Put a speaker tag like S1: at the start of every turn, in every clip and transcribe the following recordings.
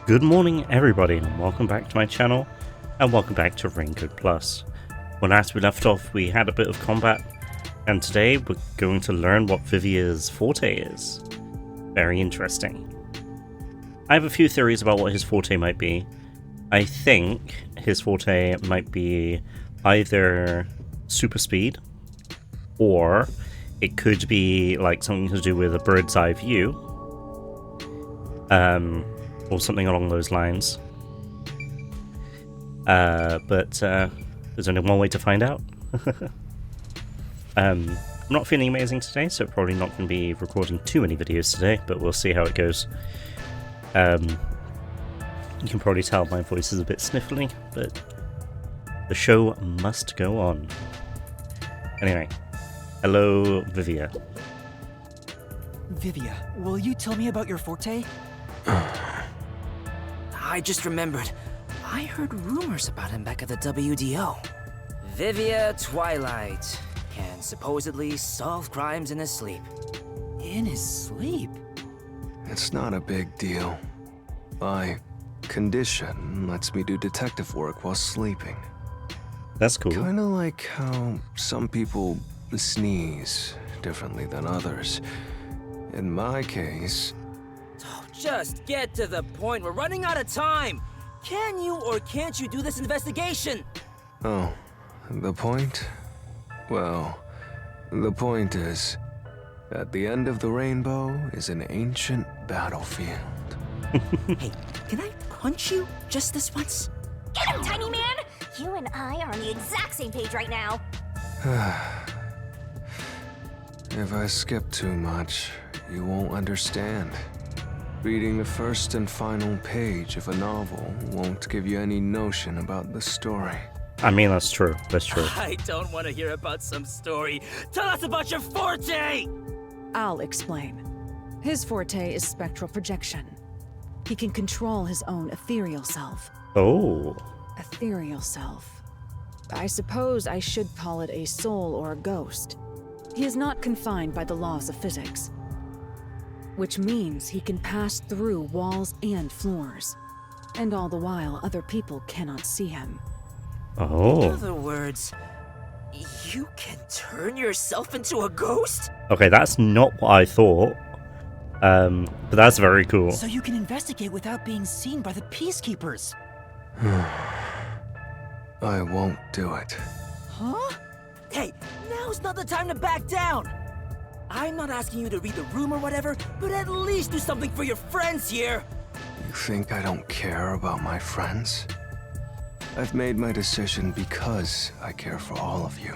S1: Good morning everybody and welcome back to my channel and welcome back to Raincoat Plus. When last we left off we had a bit of combat and today we're going to learn what Vivia's forte is. Very interesting. I have a few theories about what his forte might be. I think his forte might be either super speed or it could be like something to do with a bird's eye view. Or something along those lines. But there's only one way to find out. I'm not feeling amazing today, so probably not going to be recording too many videos today, but we'll see how it goes. You can probably tell my voice is a bit sniffly, but the show must go on. Anyway, hello, Vivia.
S2: Vivia, will you tell me about your forte? I just remembered. I heard rumors about him back at the WDO. Vivia Twilight can supposedly solve crimes in his sleep. In his sleep?
S3: It's not a big deal. My condition lets me do detective work while sleeping.
S1: That's cool.
S3: Kinda like how some people sneeze differently than others. In my case...
S2: Just get to the point. We're running out of time. Can you or can't you do this investigation?
S3: Oh, the point? Well, the point is, at the end of the rainbow is an ancient battlefield.
S2: Hey, can I punch you just this once?
S4: Get him, tiny man! You and I are on the exact same page right now.
S3: If I skip too much, you won't understand. Reading the first and final page of a novel won't give you any notion about the story.
S1: I mean, that's true. That's true.
S2: I don't want to hear about some story. Tell us about your forte!
S5: I'll explain. His forte is spectral projection. He can control his own ethereal self.
S1: Oh.
S5: Ethereal self. I suppose I should call it a soul or a ghost. He is not confined by the laws of physics, which means he can pass through walls and floors, and all the while other people cannot see him.
S1: Oh.
S2: In other words, you can turn yourself into a ghost?
S1: Okay, that's not what I thought. But that's very cool.
S2: So you can investigate without being seen by the peacekeepers.
S3: I won't do it.
S2: Huh? Hey, now's not the time to back down! I'm not asking you to read the room or whatever, but at least do something for your friends here!
S3: You think I don't care about my friends? I've made my decision because I care for all of you.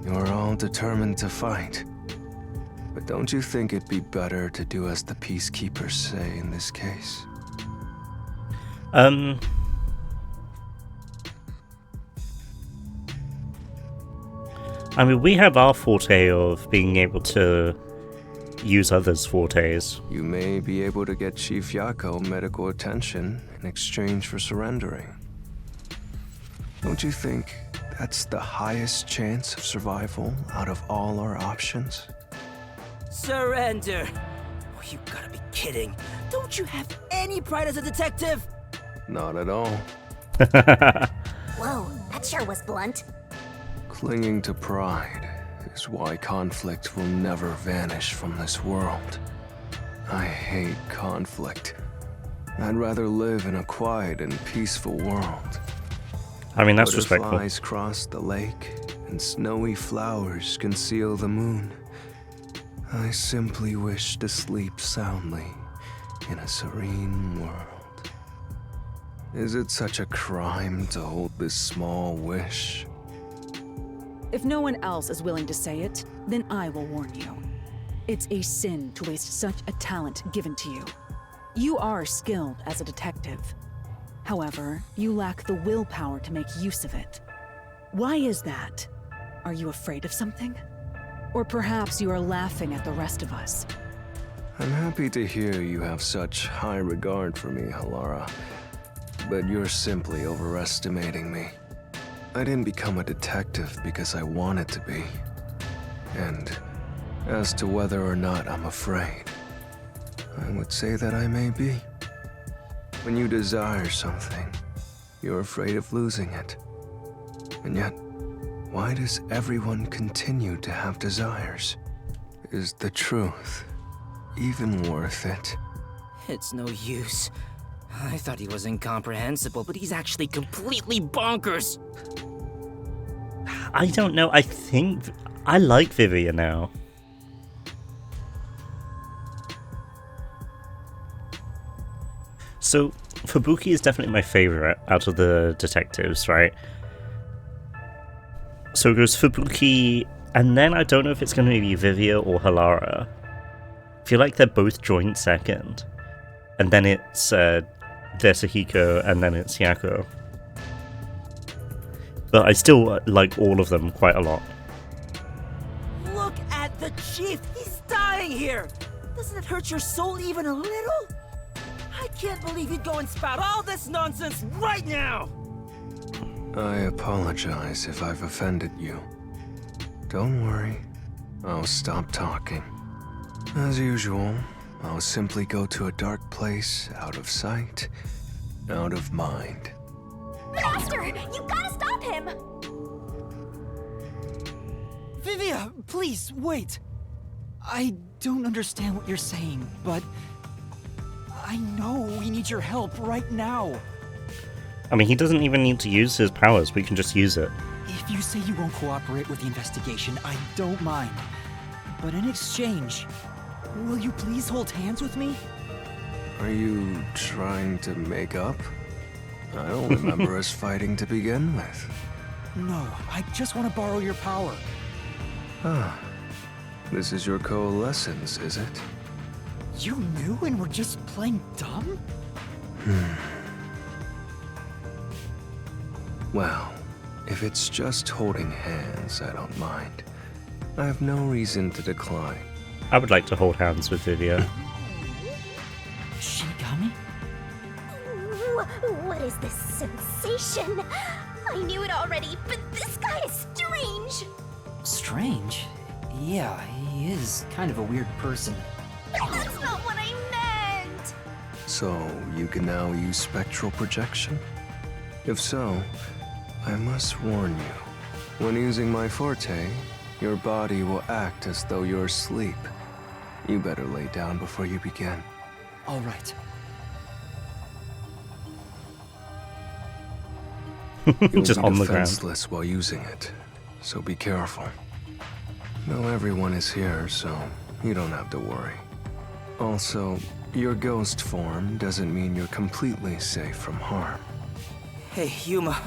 S3: You're all determined to fight. But don't you think it'd be better to do as the peacekeepers say in this case?
S1: I mean, we have our forte of being able to use others' fortes.
S3: You may be able to get Chief Yako medical attention in exchange for surrendering. Don't you think that's the highest chance of survival out of all our options?
S2: Surrender? Oh, you gotta be kidding. Don't you have any pride as a detective?
S3: Not at all.
S4: Whoa, that sure was blunt.
S3: Clinging to pride is why conflict will never vanish from this world. I hate conflict. I'd rather live in a quiet and peaceful world.
S1: I mean, that's respectful.
S3: Butterflies cross the lake, and snowy flowers conceal the moon. I simply wish to sleep soundly in a serene world. Is it such a crime to hold this small wish?
S5: If no one else is willing to say it, then I will warn you. It's a sin to waste such a talent given to you. You are skilled as a detective. However, you lack the willpower to make use of it. Why is that? Are you afraid of something? Or perhaps you are laughing at the rest of us.
S3: I'm happy to hear you have such high regard for me, Halara. But you're simply overestimating me. I didn't become a detective because I wanted to be. And as to whether or not I'm afraid, I would say that I may be. When you desire something, you're afraid of losing it. And yet, why does everyone continue to have desires? Is the truth even worth it?
S2: It's no use. I thought he was incomprehensible, but he's actually completely bonkers.
S1: I don't know. I think I like Vivia now. So, Fubuki is definitely my favorite out of the detectives, right? So it goes Fubuki, and then I don't know if it's going to be Vivia or Halara. I feel like they're both joint second. And then it's Desahiko, and then it's Yako. But I still like all of them quite a lot.
S2: Look at the chief! He's dying here! Doesn't it hurt your soul even a little? I can't believe you'd go and spout all this nonsense right now!
S3: I apologize if I've offended you. Don't worry, I'll stop talking. As usual, I'll simply go to a dark place, out of sight, out of mind.
S4: Master, you gotta stop him!
S6: Vivia, please, wait. I don't understand what you're saying, but I know we need your help right now.
S1: I mean, he doesn't even need to use his powers, we can just use it.
S6: If you say you won't cooperate with the investigation, I don't mind. But in exchange, will you please hold hands with me?
S3: Are you trying to make up? I don't remember us fighting to begin with.
S6: No, I just want to borrow your power.
S3: Ah, this is your coalescence, is it?
S6: You knew and were just playing dumb?
S3: Well, if it's just holding hands, I don't mind. I have no reason to decline.
S1: I would like to hold hands with Vivia.
S6: Shinigami?
S4: Ooh, what is this sensation? I knew it already, but this guy is strange.
S6: Strange? Yeah, he is kind of a weird person.
S4: That's not what I meant.
S3: So, you can now use spectral projection? If so, I must warn you. When using my forte, your body will act as though you're asleep. You better lay down before you begin.
S6: All right.
S3: You'll
S1: Just
S3: be
S1: on the ground.
S3: defenseless while using it, so be careful. No, everyone is here, so you don't have to worry. Also, your ghost form doesn't mean you're completely safe from harm.
S2: Hey, Yuma.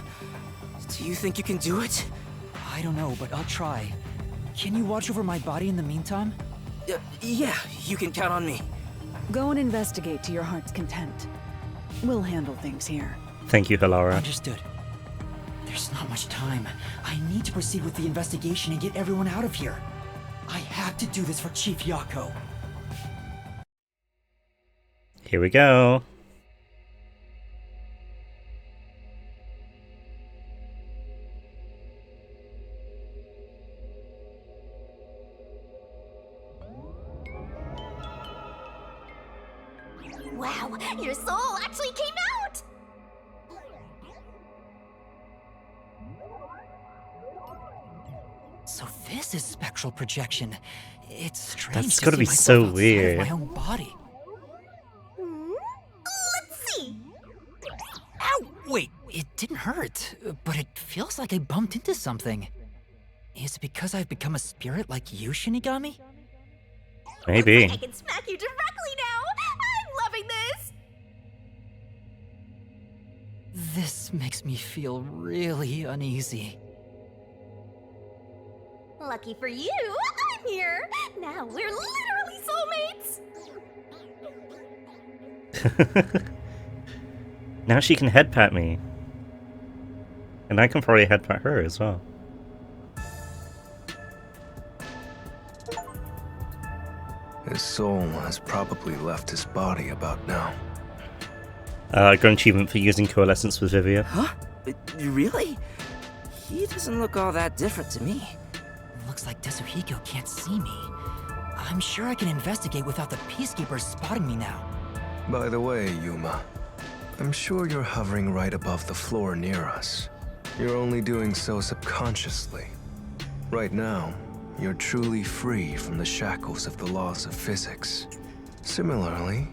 S2: Do you think you can do it?
S6: I don't know, but I'll try. Can you watch over my body in the meantime?
S2: Yeah, you can count on me.
S5: Go and investigate to your heart's content. We'll handle things here.
S1: Thank you, Halara.
S6: Understood. There's not much time. I need to proceed with the investigation and get everyone out of here. I have to do this for Chief Yako.
S1: Here we go.
S4: Wow, your soul actually came out!
S6: So this is spectral projection. It's strange.
S1: That's
S6: to
S1: gotta
S6: see
S1: be
S6: myself
S1: so
S6: outside of
S1: weird.
S6: my own body.
S4: Let's see.
S6: Ow! Wait, it didn't hurt, but it feels like I bumped into something. Is it because I've become a spirit like you, Shinigami?
S1: Maybe.
S4: Looks like I can smack you directly now! I'm loving this!
S6: This makes me feel really uneasy.
S4: Lucky for you, I'm here! Now we're literally soulmates!
S1: Now she can head pat me. And I can probably head pat her as well.
S3: His soul has probably left his body about now.
S1: I got an achievement for using coalescence with Vivia.
S2: Huh? Really? He doesn't look all that different to me.
S6: Looks like Tetsuhiko can't see me. I'm sure I can investigate without the Peacekeepers spotting me now.
S3: By the way, Yuma, I'm sure you're hovering right above the floor near us. You're only doing so subconsciously. Right now, you're truly free from the shackles of the laws of physics. Similarly,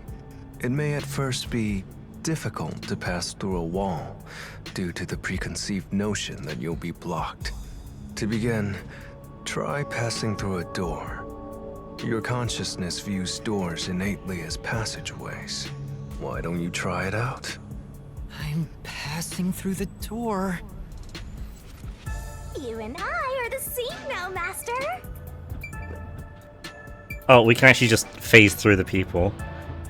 S3: it may at first be difficult to pass through a wall due to the preconceived notion that you'll be blocked. To begin, try passing through a door. Your consciousness views doors innately as passageways. Why don't you try it out?
S6: I'm passing through the door.
S4: You and I are the same now, Master.
S1: Oh, we can actually just phase through the people.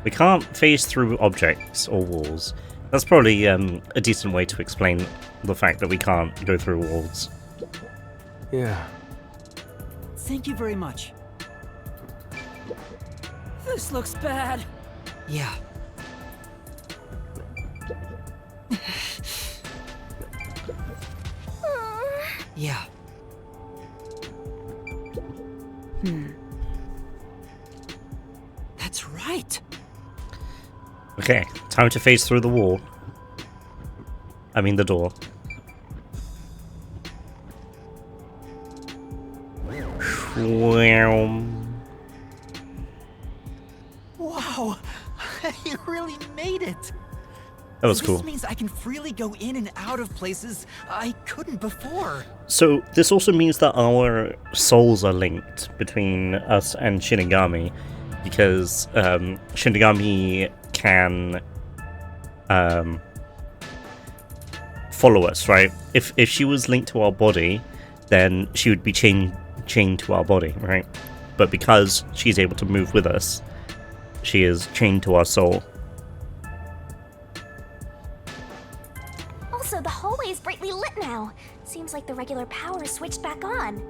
S1: We can't phase through objects or walls. That's probably a decent way to explain the fact that we can't go through walls.
S3: Yeah.
S6: Thank you very much.
S2: This looks bad.
S6: Yeah. Yeah. That's right.
S1: Okay, time to phase through the wall. I mean the door.
S6: Wow, you really made it.
S1: That was cool.
S6: This means I can freely go in and out of places I couldn't before.
S1: So this also means that our souls are linked between us and Shinigami, because Shinigami can follow us, right? If she was linked to our body, then she would be chained to our body, right? But because she's able to move with us, she is chained to our soul.
S4: Also, the hallway is brightly lit now. Seems like the regular power is switched back on.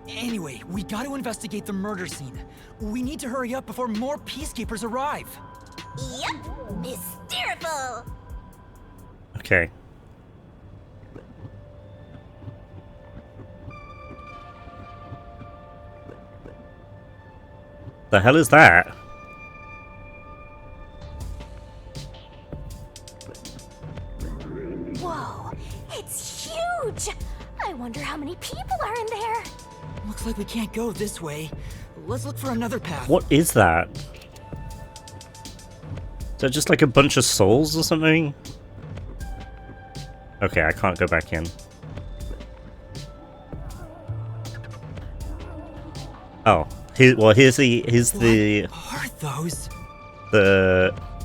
S6: Anyway, we got to investigate the murder scene. We need to hurry up before more peacekeepers arrive.
S4: Yep, hysterical.
S1: Okay. The hell is that?
S4: Whoa, it's huge. I wonder how many people are in there.
S6: Looks like we can't go this way. Let's look for another path.
S1: What is that? Is that just like a bunch of souls or something? Okay, I can't go back in. Oh, here's the
S6: What are those?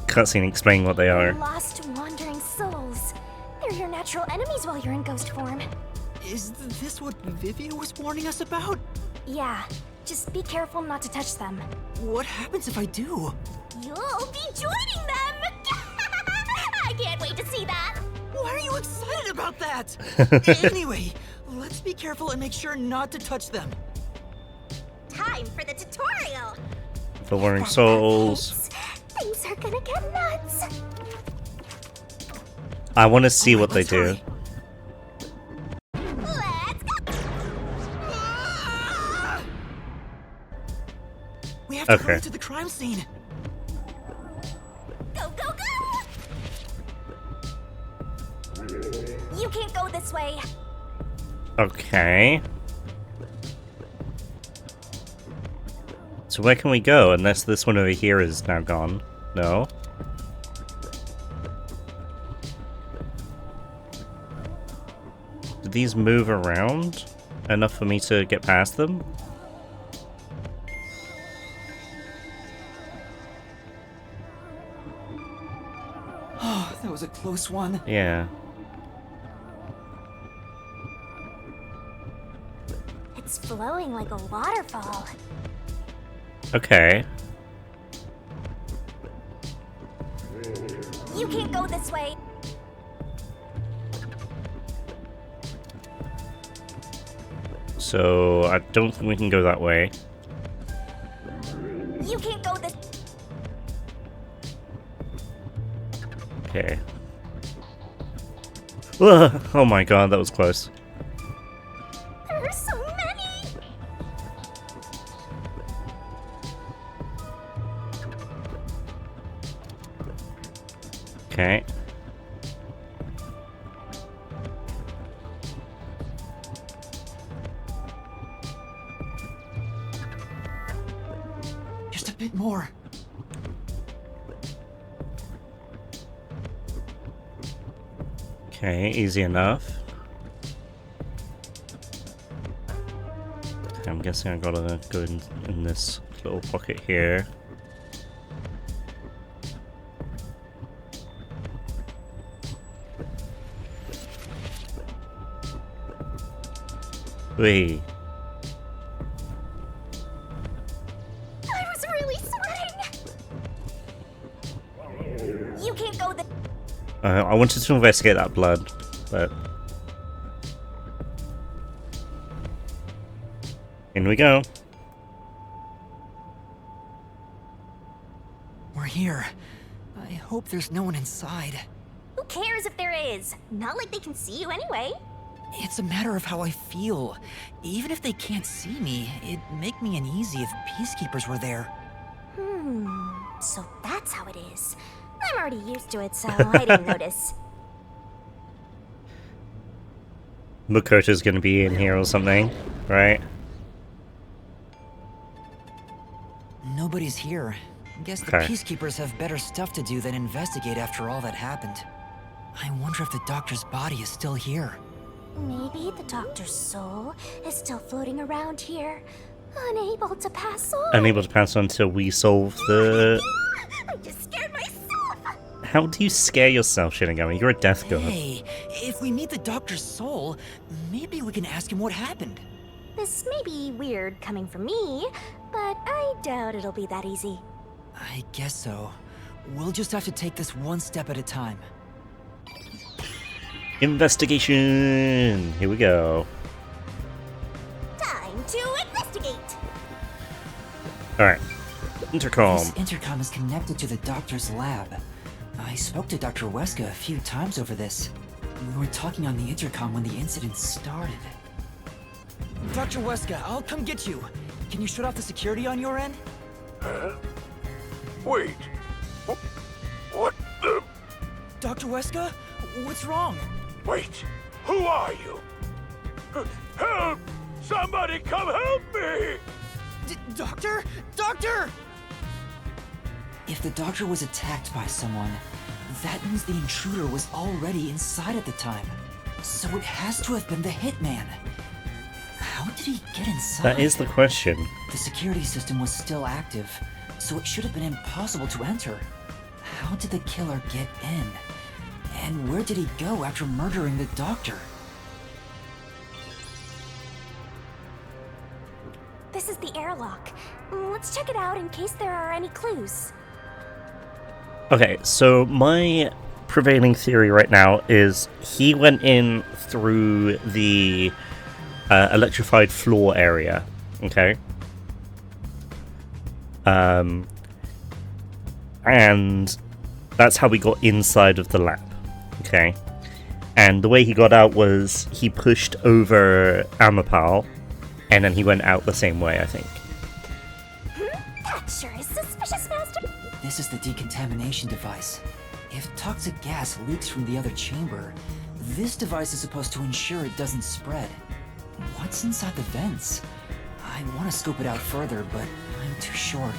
S1: cutscene explaining what they are.
S4: Lost wandering souls. They're your natural enemies while you're in ghost form.
S6: Is this what Vivia was warning us about?
S4: Yeah, just be careful not to touch them.
S6: What happens if I do?
S4: You'll be joining them! I can't wait to see that!
S6: Why are you excited about that? Anyway, let's be careful and make sure not to touch them.
S4: Time for the tutorial!
S1: The Warring Souls.
S4: Things are gonna get nuts!
S1: I want to see what they
S6: Let's
S1: do.
S6: hurry.
S4: Let's go!
S6: We have to
S1: Okay.
S6: hurry to the crime scene.
S4: Go, go, go! You can't go this way.
S1: Okay. So where can we go? Unless this one over here is now gone. No. Do these move around enough for me to get past them?
S6: Oh, that was a close one.
S1: Yeah.
S4: It's flowing like a waterfall.
S1: Okay.
S4: You can't go this way.
S1: So I don't think we can go that way.
S4: You can't go this.
S1: Okay. Ugh, oh my god, that was close.
S4: There are so many.
S1: Okay.
S6: bit more.
S1: Okay, easy enough. I'm guessing I gotta go in this little pocket here. Wait.
S4: I was really sweating! You can't go there.
S1: I wanted to investigate that blood, but... in we go.
S6: We're here. I hope there's no one inside.
S4: Who cares if there is? Not like they can see you anyway.
S6: It's a matter of how I feel. Even if they can't see me, it'd make me uneasy if peacekeepers were there.
S4: So that's how it is. I'm already used to it, so I didn't notice.
S1: Makoto's gonna be in here or something, right?
S6: Nobody's here. Guess the peacekeepers have better stuff to do than investigate after all that happened. I wonder if the doctor's body is still here.
S4: Maybe the doctor's soul is still floating around here, unable to pass on.
S1: Unable to pass on until we solve the...
S4: I just scared myself!
S1: How do you scare yourself, Shinigami? You're a death god.
S6: Hey, if we meet the doctor's soul, maybe we can ask him what happened.
S4: This may be weird coming from me, but I doubt it'll be that easy.
S6: I guess so. We'll just have to take this one step at a time.
S1: Investigation! Here we go.
S4: Time to investigate!
S1: Alright. Intercom.
S6: This intercom is connected to the doctor's lab. I spoke to Dr. Weska a few times over this. We were talking on the intercom when the incident started. Dr. Weska, I'll come get you. Can you shut off the security on your end?
S7: Wait. What the?
S6: Dr. Weska? What's wrong?
S7: Wait. Who are you? Help! Somebody come help me!
S6: Doctor? Doctor! If the doctor was attacked by someone, that means the intruder was already inside at the time. So it has to have been the hitman. How did he get inside?
S1: That is the question.
S6: The security system was still active, so it should have been impossible to enter. How did the killer get in? And where did he go after murdering the doctor?
S4: This is the airlock. Let's check it out in case there are any clues.
S1: Okay, so my prevailing theory right now is he went in through the electrified floor area, okay? And that's how we got inside of the lab, okay? And the way he got out was he pushed over Amapal, and then he went out the same way, I think.
S4: That sure is suspicious, Master.
S6: This is the decontamination device. If toxic gas leaks from the other chamber, this device is supposed to ensure it doesn't spread. What's inside the vents? I want to scope it out further, but I'm too short.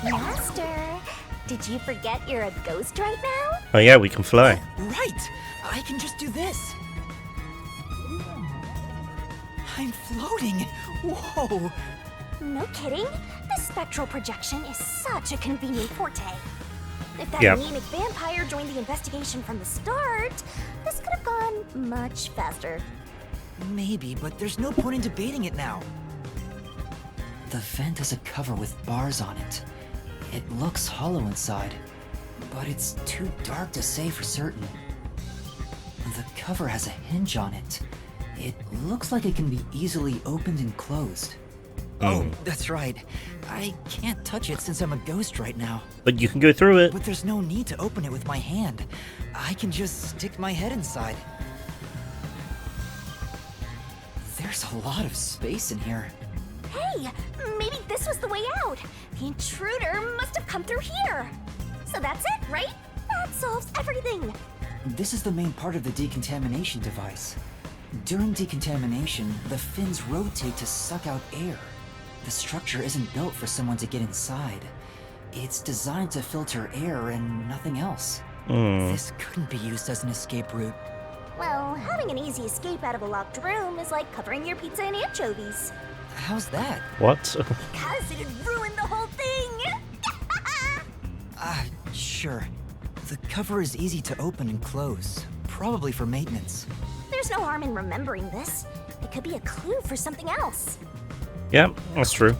S4: Master, did you forget you're a ghost right now?
S1: Oh yeah, we can fly.
S6: Right! I can just do this! I'm floating! Whoa!
S4: No kidding. This spectral projection is such a convenient forte. If that
S1: Yep.
S4: anemic vampire joined the investigation from the start, this could have gone much faster.
S6: Maybe, but there's no point in debating it now. The vent has a cover with bars on it. It looks hollow inside, but it's too dark to say for certain. The cover has a hinge on it. It looks like it can be easily opened and closed. Oh, that's right. I can't touch it since I'm a ghost right now.
S1: But you can go through it.
S6: But there's no need to open it with my hand. I can just stick my head inside. There's a lot of space in here.
S4: Hey, maybe this was the way out. The intruder must have come through here. So that's it, right? That solves everything.
S6: This is the main part of the decontamination device. During decontamination, the fins rotate to suck out air. The structure isn't built for someone to get inside. It's designed to filter air and nothing else.
S1: Hmm.
S6: This couldn't be used as an escape route.
S4: Well, having an easy escape out of a locked room is like covering your pizza in anchovies.
S6: How's that?
S1: What?
S4: Because it'd ruin the whole thing!
S6: Sure. The cover is easy to open and close, probably for maintenance.
S4: There's no harm in remembering this. It could be a clue for something else.
S1: Yeah, that's true.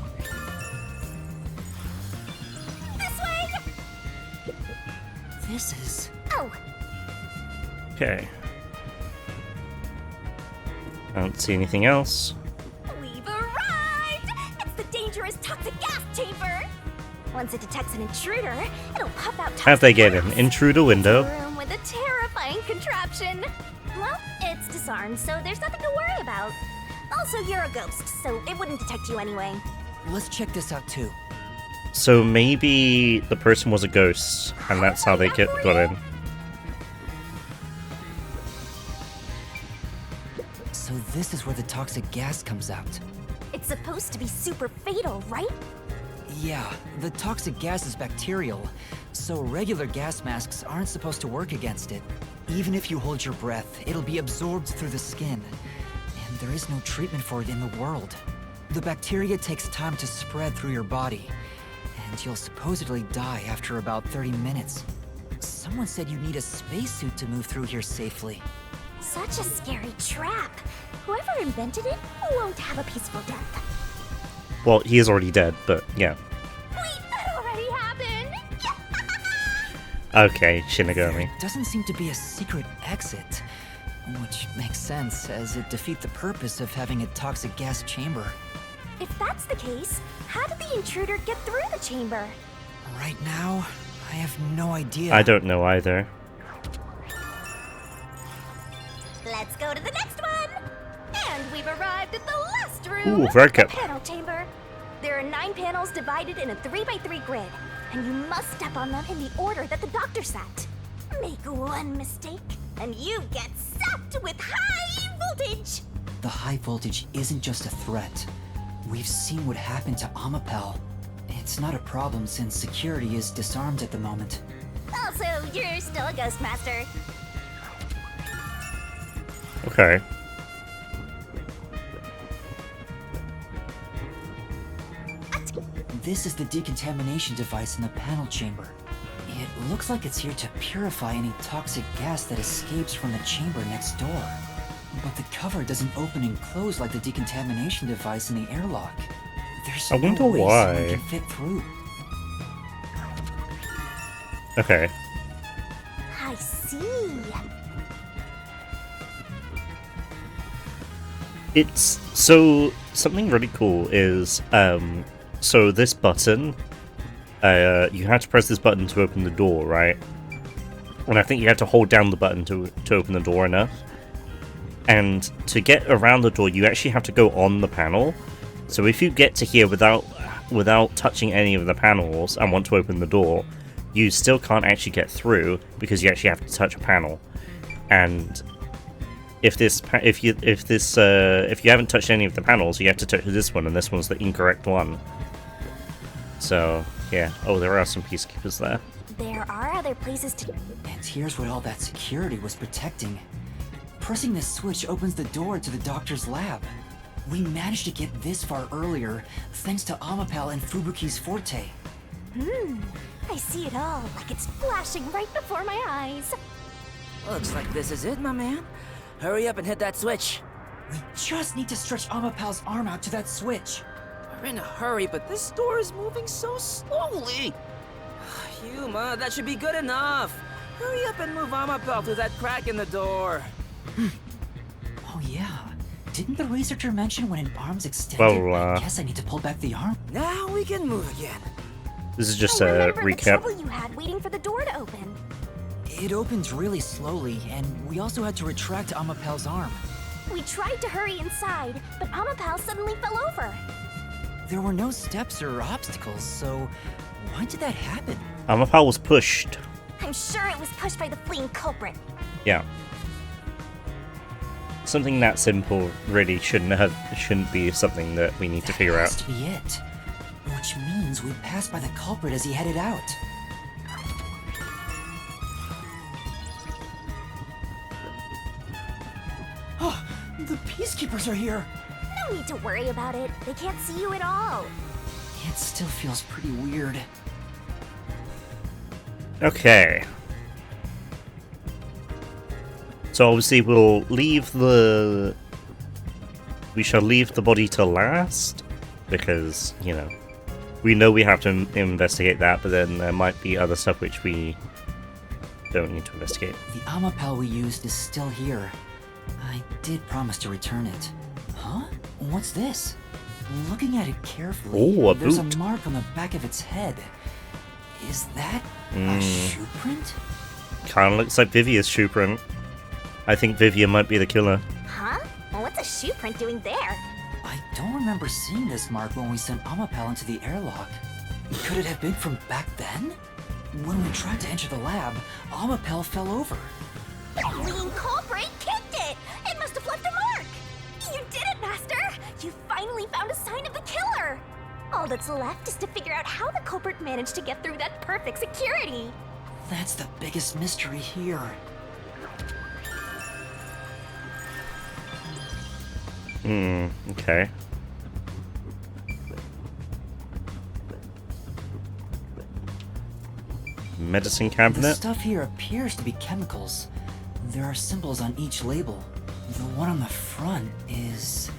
S4: This way!
S6: This is...
S4: Oh,
S1: Okay. I don't see anything else.
S4: we've arrived! It's the dangerous toxic gas chamber! Once it detects an intruder, it'll pop out toxic
S1: How'd they get in?
S4: gas.
S1: In through the window?
S4: It's a room with a terrifying contraption. Well, it's disarmed, so there's nothing to worry about. Also, you're a ghost, so it wouldn't detect you anyway.
S6: Let's check this out too.
S1: So maybe the person was a ghost, and that's how they got in.
S6: So this is where the toxic gas comes out.
S4: It's supposed to be super fatal, right?
S6: Yeah, the toxic gas is bacterial, so regular gas masks aren't supposed to work against it. Even if you hold your breath, it'll be absorbed through the skin. And there is no treatment for it in the world. The bacteria takes time to spread through your body, and you'll supposedly die after about 30 minutes. Someone said you need a spacesuit to move through here safely.
S4: Such a scary trap. Whoever invented it won't have a peaceful death.
S1: Well, he is already dead, but yeah.
S4: Wait, that already happened!
S1: Okay, Shinigami.
S6: There doesn't seem to be a secret exit, which makes sense as it defeats the purpose of having a toxic gas chamber.
S4: If that's the case, how did the intruder get through the chamber?
S6: Right now, I have no idea.
S1: I don't know either.
S4: Let's go to the next one! And we've arrived at the last room!
S1: Ooh, very good.
S4: The panel chamber. There are 9 panels divided in a 3x3 grid, and you must step on them in the order that the doctor set. Make one mistake, and you get zapped with high voltage!
S6: The high voltage isn't just a threat. We've seen what happened to Amapel. It's not a problem since security is disarmed at the moment.
S4: Also, you're still a ghost master.
S1: Okay.
S6: This is the decontamination device in the panel chamber. It looks like it's here to purify any toxic gas that escapes from the chamber next door. But the cover doesn't open and close like the decontamination device in the airlock. There's
S1: I
S6: no
S1: wonder
S6: way
S1: why.
S6: someone can fit through.
S1: Okay.
S4: I see.
S1: It's so something really cool is so this button you have to press this button to open the door, right? And I think you have to hold down the button to open the door enough. And to get around the door, you actually have to go on the panel. So if you get to here without touching any of the panels and want to open the door, you still can't actually get through because you actually have to touch a panel. And if you haven't touched any of the panels, you have to touch this one, and this one's the incorrect one. So yeah. Oh, there are some peacekeepers there.
S4: There are other places to...
S6: And here's what all that security was protecting. Pressing this switch opens the door to the doctor's lab. We managed to get this far earlier, thanks to Amapel and Fubuki's forte.
S4: I see it all, like it's flashing right before my eyes.
S2: Looks like this is it, my man. Hurry up and hit that switch.
S6: We just need to stretch Amapel's arm out to that switch.
S2: We're in a hurry, but this door is moving so slowly. Yuma, that should be good enough. Hurry up and move Amapel through that crack in the door.
S6: Oh yeah. Didn't the researcher mention when an arm's extended?
S1: Well,
S6: I guess I need to pull back the arm.
S2: Now we can move again.
S1: This is just
S4: I
S1: a
S4: remember the
S1: recap.
S4: trouble you had waiting for the door to open.
S6: It opens really slowly, and we also had to retract Amapel's arm.
S4: We tried to hurry inside, but Amapal suddenly fell over.
S6: There were no steps or obstacles, so why did that happen?
S1: Amapal was pushed.
S4: I'm sure it was pushed by the fleeing culprit.
S1: Yeah. Something that simple really shouldn't be something that we need to figure
S6: That has
S1: out.
S6: to be it. Which means indications we passed by the culprit as he headed out. Oh, the Peacekeepers are here!
S4: No need to worry about it. They can't see you at all.
S6: It still feels pretty weird.
S1: Okay. So obviously we shall leave the body to last, because, you know, we know we have to investigate that, but then there might be other stuff which we don't need to investigate.
S6: The Amapel we used is still here. I did promise to return it. Huh? What's this? Looking at it carefully,
S1: Oh, a
S6: there's
S1: boot.
S6: a mark on the back of its head. Is that a shoe print?
S1: Kinda looks like Vivia's shoe print. I think Vivia might be the killer.
S4: Huh? Well, what's a shoe print doing there?
S6: I don't remember seeing this mark when we sent Amapel into the airlock. Could it have been from back then? When we tried to enter the lab, Amapel fell over.
S4: The lean culprit kicked it! It must have left a mark! You did it, Master! You finally found a sign of the killer! All that's left is to figure out how the culprit managed to get through that perfect security!
S6: That's the biggest mystery here.
S1: Okay. Medicine
S6: The
S1: cabinet?
S6: stuff here appears to be chemicals. There are symbols on each label. The one on the front is...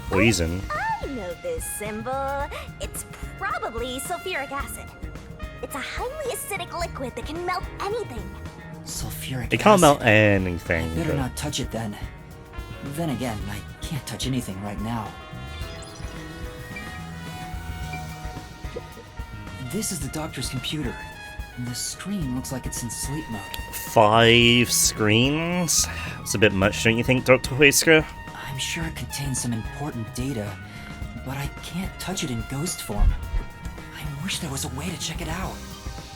S1: Poison?
S4: I know this symbol. It's probably sulfuric acid. It's a highly acidic liquid that can melt anything.
S6: sulfuric
S1: It can't melt
S6: acid.
S1: anything.
S6: Better
S1: but-
S6: not touch it then. Then again, I can't touch anything right now. This is the doctor's computer. The screen looks like it's in sleep mode.
S1: 5 screens? It's a bit much, don't you think, Dr. Whisker?
S6: I'm sure it contains some important data, but I can't touch it in ghost form. I wish there was a way to check it out.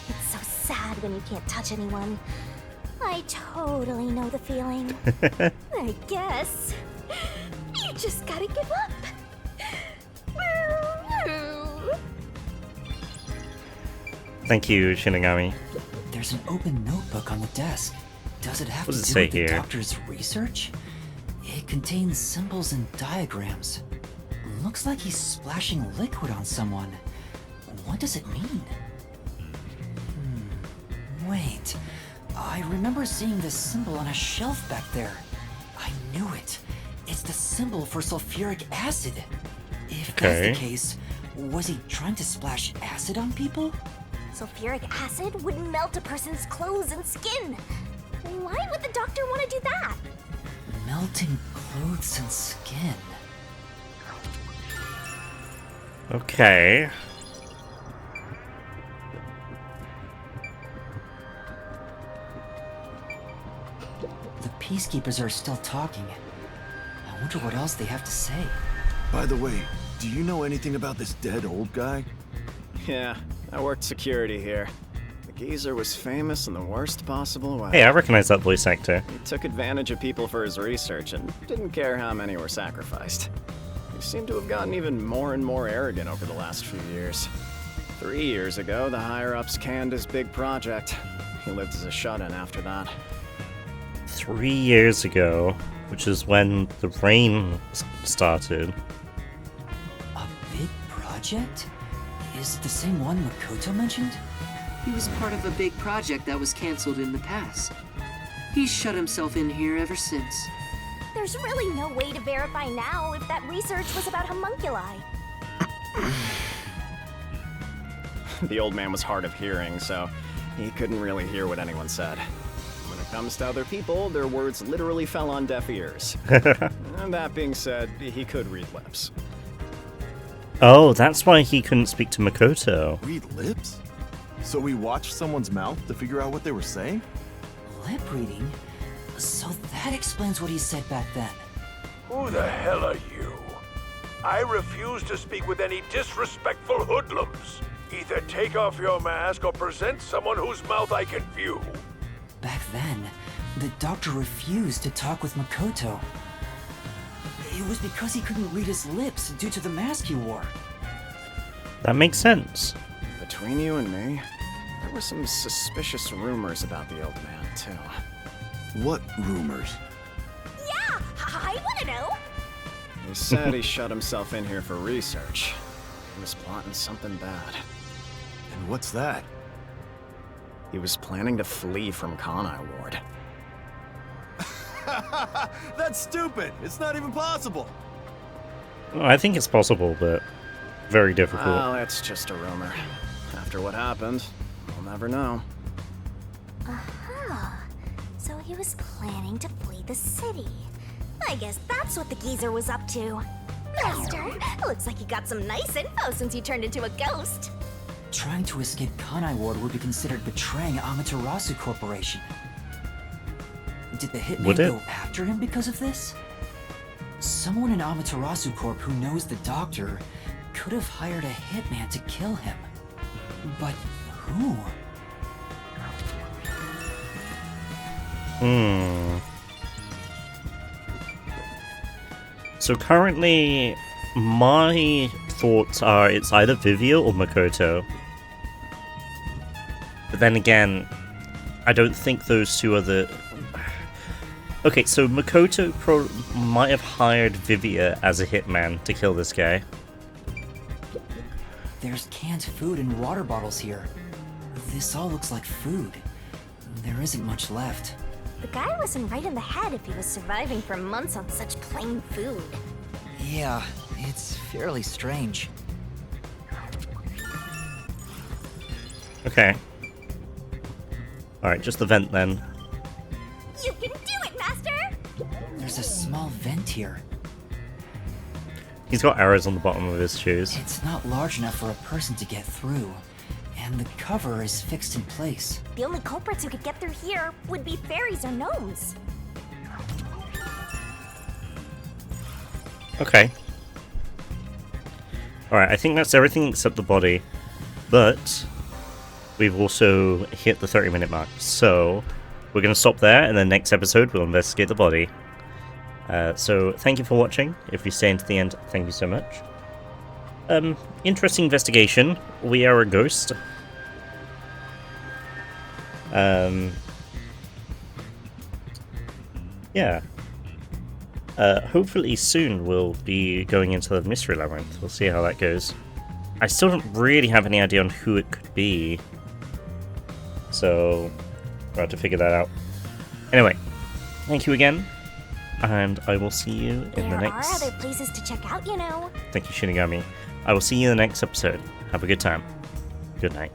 S4: It's so sad when you can't touch anyone. I totally know the feeling. I guess. You just gotta give up.
S1: Thank you, Shinigami.
S6: There's an open notebook on the desk. Does it have
S1: What
S6: to
S1: does it
S6: do
S1: say
S6: with the
S1: here?
S6: doctor's research? It contains symbols and diagrams. Looks like he's splashing liquid on someone. What does it mean? Wait. I remember seeing this symbol on a shelf back there. I knew it. It's the symbol for sulfuric acid. If that's
S1: Okay.
S6: the case, was he trying to splash acid on people?
S4: Sulfuric acid would melt a person's clothes and skin. Why would the doctor want to do that?
S6: Melting clothes and skin.
S1: Okay.
S6: The Peacekeepers are still talking. I wonder what else they have to say.
S8: By the way, do you know anything about this dead old guy?
S9: Yeah, I worked security here. The geezer was famous in the worst possible way.
S1: Hey, I recognize that voice actor.
S9: He took advantage of people for his research and didn't care how many were sacrificed. He seemed to have gotten even more and more arrogant over the last few years. 3 years ago, the higher-ups canned his big project. He lived as a shut-in after that.
S1: 3 years ago, which is when the rain started.
S6: A big project? Is it the same one Makoto mentioned?
S10: He was part of a big project that was cancelled in the past. He's shut himself in here ever since.
S4: There's really no way to verify now if that research was about homunculi.
S9: The old man was hard of hearing, so he couldn't really hear what anyone said. When it comes to other people, their words literally fell on deaf ears. And that being said, he could read lips.
S1: Oh, that's why he couldn't speak to Makoto.
S8: Read lips? So we watched someone's mouth to figure out what they were saying?
S6: Lip reading? So that explains what he said back then.
S7: Who the hell are you? I refuse to speak with any disrespectful hoodlums. Either take off your mask or present someone whose mouth I can view.
S6: Back then, the doctor refused to talk with Makoto. It was because he couldn't read his lips due to the mask he wore.
S1: That makes sense.
S9: Between you and me, there were some suspicious rumors about the old man, too.
S8: What rumors?
S4: Yeah, I want to know.
S9: He said he shut himself in here for research. He was plotting something bad.
S8: And what's that?
S9: He was planning to flee from Kanai Ward.
S8: That's stupid! It's not even possible!
S1: Well, I think it's possible, but very difficult.
S9: Well, it's just a rumor. After what happened, we'll never know.
S4: Uh-huh. So he was planning to flee the city. I guess that's what the geezer was up to. Master, looks like you got some nice info since you turned into a ghost.
S6: Trying to escape Kanai Ward would be considered betraying Amaterasu Corporation. Did the
S1: Would
S6: hitman
S1: it?
S6: go after him because of this? Someone in Amaterasu Corp who knows the doctor could have hired a hitman to kill him. But who?
S1: So currently, my thoughts are it's either Vivia or Makoto. But then again, I don't think those two are the... Okay, so Makoto might have hired Vivia as a hitman to kill this guy.
S6: There's canned food and water bottles here. This all looks like food. There isn't much left.
S4: The guy wasn't right in the head if he was surviving for months on such plain food.
S6: Yeah, it's fairly strange.
S1: Okay. Alright, just the vent then.
S4: You can do it, Master!
S6: There's a small vent here.
S1: He's got arrows on the bottom of his shoes.
S6: It's not large enough for a person to get through, and the cover is fixed in place.
S4: The only culprits who could get through here would be fairies or gnomes.
S1: Okay. Alright, I think that's everything except the body. But we've also hit the 30-minute mark. So we're going to stop there, and then next episode we'll investigate the body. So thank you for watching. If you stay into the end, thank you so much. Interesting investigation. We are a ghost. Yeah. Hopefully soon we'll be going into the Mystery Labyrinth. We'll see how that goes. I still don't really have any idea on who it could be. So we'll have to figure that out. Anyway, thank you again. And I will see you in the next...
S4: There are other places to check out, you know.
S1: Thank you, Shinigami. I will see you in the next episode. Have a good time. Good night.